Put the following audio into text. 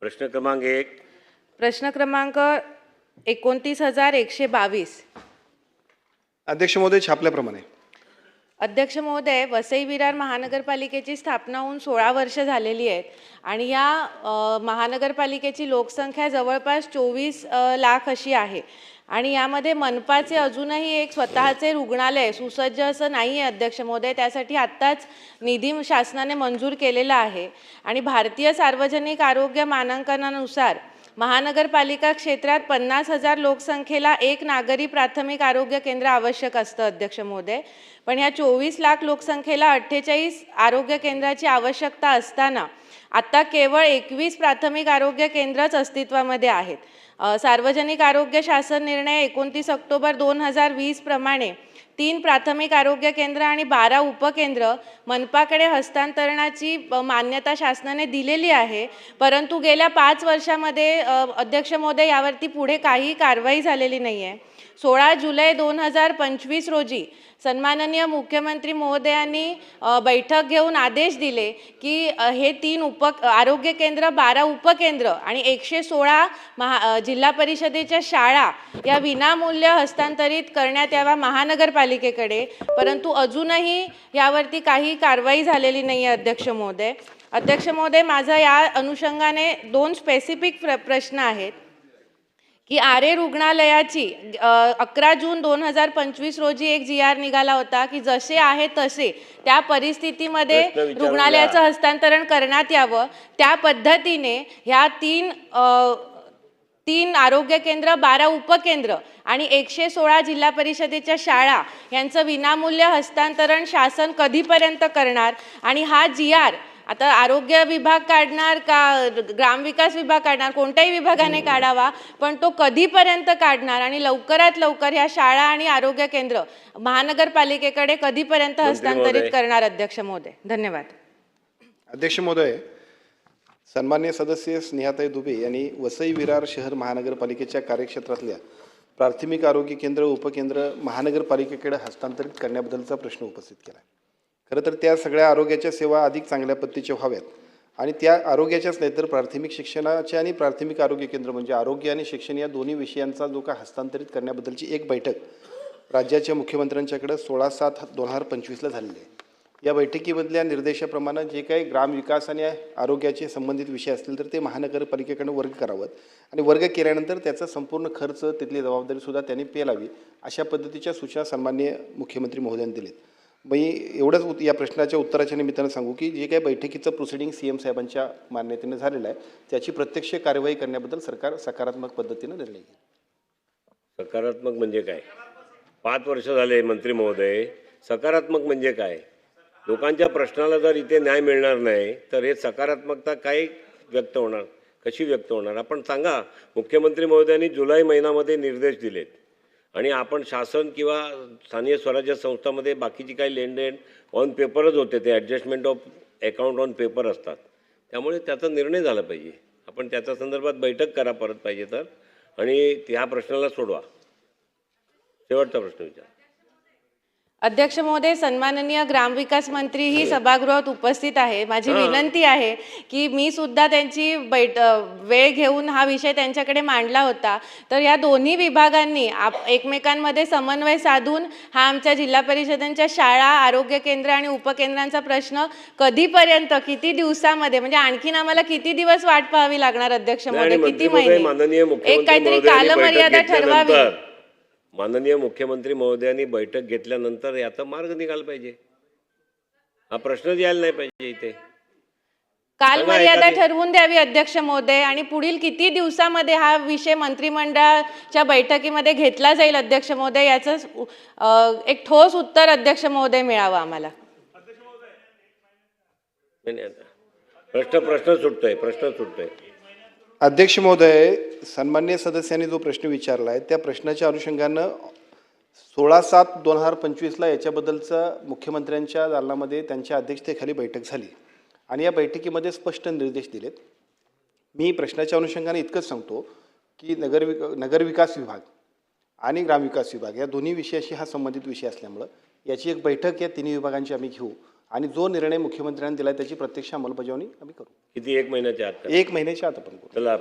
प्रश्न क्रमांक 1. प्रश्न क्रमांक 29,122. अध्यक्ष महोदय, छापल्याप्रमाणे अध्यक्ष महोदय, वसई विरार महानगरपालिकेची स्थापना होऊन 16 वर्ष झालेली आहेत आणि या महानगरपालिकेची लोकसंख्या जवळपास 24 लाख अशी आहे आणि यामध्ये मनपाचे अजूनही एक स्वतःचे रुग्णालय सुसज्ज असं नाही आहे अध्यक्ष महोदय. त्यासाठी आत्ताच निधी शासनाने मंजूर केलेला आहे आणि भारतीय सार्वजनिक आरोग्य मानांकनानुसार महानगरपालिका क्षेत्रात 50,000 लोकसंख्येला एक नागरी प्राथमिक आरोग्य केंद्र आवश्यक असतं अध्यक्ष महोदय. पण ह्या 24 लाख लोकसंख्येला 48 आरोग्य केंद्राची आवश्यकता असताना आता केवळ 21 प्राथमिक आरोग्य केंद्रच अस्तित्वामध्ये आहेत. सार्वजनिक आरोग्य शासन निर्णय 29 ऑक्टोबर 2020 प्रमाणे 3 प्राथमिक आरोग्य केंद्र आणि 12 उपकेंद्र मनपाकडे हस्तांतरणाची मान्यता शासनाने दिलेली आहे. परंतु गेल्या 5 वर्षामध्ये अध्यक्ष महोदय यावरती पुढे काही कारवाई झालेली नाही आहे. 16 जुलै 2025 रोजी सन्माननीय मुख्यमंत्री महोदयांनी बैठक घेऊन आदेश दिले की हे 3 आरोग्य केंद्र, 12 उपकेंद्र आणि 116 जिल्हा परिषदेच्या शाळा या विनामूल्य हस्तांतरित करण्यात यावा महानगरपालिकेकडे. परंतु अजूनही यावरती काही कारवाई झालेली नाही आहे अध्यक्ष महोदय. अध्यक्ष महोदय, माझा या अनुषंगाने 2 स्पेसिफिक प्रश्न आहेत की आरे रुग्णालयाची 11 जून 2025 रोजी एक GR निघाला होता की जसे आहे तसे त्या परिस्थितीमध्ये रुग्णालयाचं हस्तांतरण करण्यात यावं. त्या पद्धतीने ह्या 3 आरोग्य केंद्र, 12 उपकेंद्र आणि 116 जिल्हा परिषदेच्या शाळा यांचं विनामूल्य हस्तांतरण शासन कधीपर्यंत करणार आणि हा GR आता आरोग्य विभाग काढणार का ग्रामविकास विभाग काढणार, कोणत्याही विभागाने काढावा, पण तो कधीपर्यंत काढणार आणि लवकरात लवकर ह्या शाळा आणि आरोग्य केंद्र महानगरपालिकेकडे कधीपर्यंत हस्तांतरित करणार अध्यक्ष महोदय? धन्यवाद. अध्यक्ष महोदय, सन्मान्य सदस्य स्नेहाताई दुबे यांनी वसई विरार शहर महानगरपालिकेच्या कार्यक्षेत्रातल्या प्राथमिक आरोग्य केंद्र, उपकेंद्र महानगरपालिकेकडे हस्तांतरित करण्याबद्दलचा प्रश्न उपस्थित केला. खरं तर त्या सगळ्या आरोग्याच्या सेवा अधिक चांगल्या पद्धतीच्या व्हाव्यात आणि त्या आरोग्याच्याच नाही तर प्राथमिक शिक्षणाच्या आणि प्राथमिक आरोग्य केंद्र म्हणजे आरोग्य आणि शिक्षण या दोन्ही विषयांचा जो का हस्तांतरित करण्याबद्दलची एक बैठक राज्याच्या मुख्यमंत्र्यांच्याकडे 16/7/2025ला झालेली आहे. या बैठकीमधल्या निर्देशाप्रमाणे जे काही ग्रामविकास आणि आरोग्याचे संबंधित विषय असतील तर ते महानगरपालिकेकडे वर्ग करावेत आणि वर्ग केल्यानंतर त्याचा संपूर्ण खर्च, तिथली जबाबदारीसुद्धा त्यांनी पेलावी अशा पद्धतीच्या सूचना सन्माननीय मुख्यमंत्री महोदयांनी दिलेत. मी एवढंच या प्रश्नाच्या उत्तराच्या निमित्तानं सांगू की जे काही बैठकीचं प्रोसिडिंग CM साहेबांच्या मान्यतेने झालेलं आहे त्याची प्रत्यक्ष कारवाई करण्याबद्दल सरकार सकारात्मक पद्धतीने निर्णय घेईल. सकारात्मक म्हणजे काय? 5 वर्ष झाले मंत्री महोदय. सकारात्मक म्हणजे काय? लोकांच्या प्रश्नाला जर इथे न्याय मिळणार नाही तर हे सकारात्मकता काय व्यक्त होणार, कशी व्यक्त होणार? आपण सांगा. मुख्यमंत्री महोदयांनी जुलै महिन्यामध्ये निर्देश दिलेत आणि आपण शासन किंवा स्थानिक स्वराज्य संस्थांमध्ये बाकीची काही लेनदेन ऑन पेपरच होते, ते adjustment of account on paper असतात. त्यामुळे त्याचा निर्णय झाला पाहिजे. आपण त्याच्या संदर्भात बैठक करा परत पाहिजे तर आणि त्या प्रश्नाला सोडवा. शेवटचा प्रश्न विचार. अध्यक्ष महोदय, सन्माननीय ग्रामविकास मंत्री ही सभागृहात उपस्थित आहे. माझी विनंती आहे की मी सुद्धा त्यांची वेळ घेऊन हा विषय त्यांच्याकडे मांडला होता. तर या दोन्ही विभागांनी एकमेकांमध्ये समन्वय साधून हा आमच्या जिल्हा परिषदांच्या शाळा, आरोग्य केंद्र आणि उपकेंद्रांचा प्रश्न कधीपर्यंत, किती दिवसामध्ये, म्हणजे आणखीन आम्हाला किती दिवस वाट पाहावी लागणार अध्यक्ष महोदय? किती महिने? एक काहीतरी कालमर्यादा ठरवावी. माननीय मुख्यमंत्री महोदयांनी बैठक घेतल्यानंतर याचा मार्ग निघाला पाहिजे. हा प्रश्नच यायला नाही पाहिजे इथे. कालमर्यादा ठरवून द्यावी अध्यक्ष महोदय आणि पुढील किती दिवसामध्ये हा विषय मंत्रिमंडळाच्या बैठकीमध्ये घेतला जाईल अध्यक्ष महोदय, याचं एक ठोस उत्तर अध्यक्ष महोदय मिळावं आम्हाला. प्रश्न सुटतोय. अध्यक्ष महोदय, सन्मान्य सदस्यांनी जो प्रश्न विचारला आहे त्या प्रश्नाच्या अनुषंगानं 16/7/2025ला याच्याबद्दलचा मुख्यमंत्र्यांच्या दालनामध्ये त्यांच्या अध्यक्षतेखाली बैठक झाली आणि या बैठकीमध्ये स्पष्ट निर्देश दिलेत. मी प्रश्नाच्या अनुषंगाने इतकंच सांगतो की नगरविकास विभाग आणि ग्रामविकास विभाग या दोन्ही विषयाशी हा संबंधित विषय असल्यामुळं याची एक बैठक या तिन्ही विभागांची आम्ही घेऊ आणि जो निर्णय मुख्यमंत्र्यांनी दिला त्याची प्रत्यक्ष अंमलबजावणी आम्ही करू. किती 1 महिन्याच्या आत? 1 महिन्याच्या आत आपण करू. चला